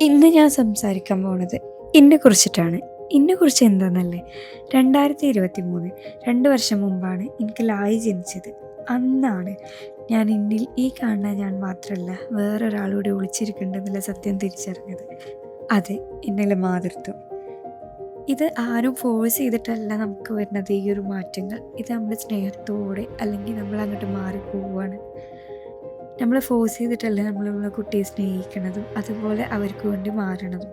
ഇന്ന് ഞാൻ സംസാരിക്കാൻ പോണത് എന്നെക്കുറിച്ചിട്ടാണ്. എന്നെക്കുറിച്ച് എന്താണെന്നല്ലേ, 2023 2 വർഷം മുമ്പാണ് എനിക്ക് ലായി ജനിച്ചത്. അന്നാണ് ഞാൻ എന്നിൽ ഈ കാണുന്ന ഞാൻ മാത്രമല്ല വേറൊരാളൂടെ ഒളിച്ചിരിക്കുന്നുണ്ടെന്നുള്ള സത്യം തിരിച്ചറിഞ്ഞത്. അതെ, എന്നിലെ മാതൃത്വം. ഇത് ആരും ഫോഴ്സ് ചെയ്തിട്ടല്ല നമുക്ക് വരുന്നത്. ഈ ഒരു മാറ്റങ്ങൾ ഇത് നമ്മൾ സ്നേഹത്തോടെ അല്ലെങ്കിൽ നമ്മൾ അങ്ങോട്ട് മാറിപ്പോവുകയാണ്. നമ്മൾ ഫോഴ്സ് ചെയ്തിട്ടല്ല നമ്മൾ നമ്മളെ കുട്ടിയെ സ്നേഹിക്കണതും അതുപോലെ അവർക്ക് വേണ്ടി മാറണതും.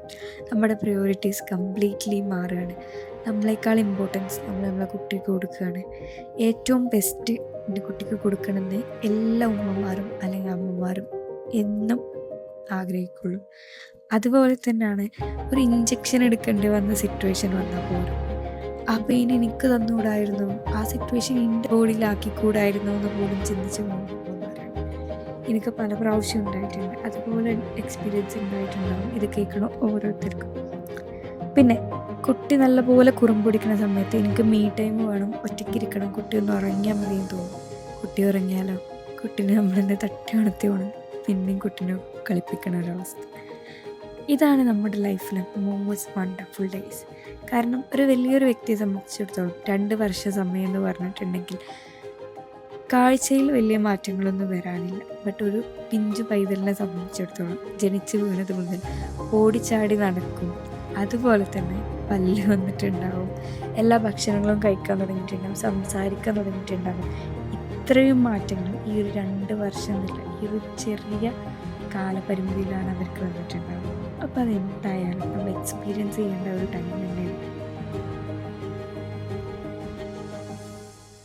നമ്മുടെ പ്രയോറിറ്റീസ് കംപ്ലീറ്റ്ലി മാറുകയാണ്. നമ്മളെക്കാൾ ഇമ്പോർട്ടൻസ് നമ്മൾ നമ്മളെ കുട്ടിക്ക് കൊടുക്കുകയാണ്. ഏറ്റവും ബെസ്റ്റ് എൻ്റെ കുട്ടിക്ക് കൊടുക്കണമെന്ന് എല്ലാ ഉമ്മമാരും അല്ലെങ്കിൽ അമ്മമാരും എന്നും ആഗ്രഹിക്കുള്ളൂ. അതുപോലെ തന്നെയാണ് ഒരു ഇഞ്ചക്ഷൻ എടുക്കേണ്ടി വന്ന സിറ്റുവേഷൻ വന്നാൽ പോലും ആ പെയിൻ എനിക്ക് തന്നുകൂടായിരുന്നു, ആ സിറ്റുവേഷൻ എൻ്റെ ബോഡിയിലാക്കിക്കൂടായിരുന്നു എന്ന് പോലും ചിന്തിച്ച് പോകുന്നവരാണ് എനിക്ക് പല പ്രാവശ്യം ഉണ്ടായിട്ടുണ്ട്. അതുപോലെ എക്സ്പീരിയൻസ് ഉണ്ടായിട്ടുണ്ടാകും ഇത് കേൾക്കണം ഓരോരുത്തർക്കും. പിന്നെ കുട്ടി നല്ലപോലെ കുറുമ്പൊടിക്കുന്ന സമയത്ത് എനിക്ക് മീ ടൈം വേണം, ഒറ്റയ്ക്കിരിക്കണം, കുട്ടി ഒന്ന് ഉറങ്ങിയാൽ മതിയെന്ന് തോന്നും. കുട്ടി ഉറങ്ങിയാലോ കുട്ടീനെ നമ്മളെന്നെ തട്ടി ഉണർത്തി വേണം പിന്നെയും കുട്ടീനെ കളിപ്പിക്കണ ഒരവസ്ഥ. ഇതാണ് നമ്മുടെ ലൈഫിലെ മോസ്റ്റ് വണ്ടർഫുൾ ഡേയ്സ്. കാരണം ഒരു വലിയൊരു വ്യക്തിയെ സംബന്ധിച്ചിടത്തോളം 2 വർഷ സമയം എന്ന് പറഞ്ഞിട്ടുണ്ടെങ്കിൽ കാഴ്ചയിൽ വലിയ മാറ്റങ്ങളൊന്നും വരാനില്ല. ബട്ട് ഒരു പിഞ്ചു പൈതലിനെ സംബന്ധിച്ചിടത്തോളം ജനിച്ചു വീണത് മുതൽ ഓടിച്ചാടി നടക്കും, അതുപോലെ തന്നെ പല്ല് വന്നിട്ടുണ്ടാവും, എല്ലാ ഭക്ഷണങ്ങളും കഴിക്കാൻ തുടങ്ങിയിട്ടുണ്ടാവും, സംസാരിക്കാൻ തുടങ്ങിയിട്ടുണ്ടാവും. ഇത്രയും മാറ്റങ്ങൾ ഈ ഒരു 2 വർഷം എന്നില്ല ഈ ഒരു ചെറിയ കാലപരിമിതിയിലാണ് അവർക്ക് വന്നിട്ടുണ്ടാവുക. അപ്പോൾ അതെന്തായാലും നമ്മൾ എക്സ്പീരിയൻസ് ചെയ്യേണ്ട ഒരു ടൈം തന്നെയാണ്.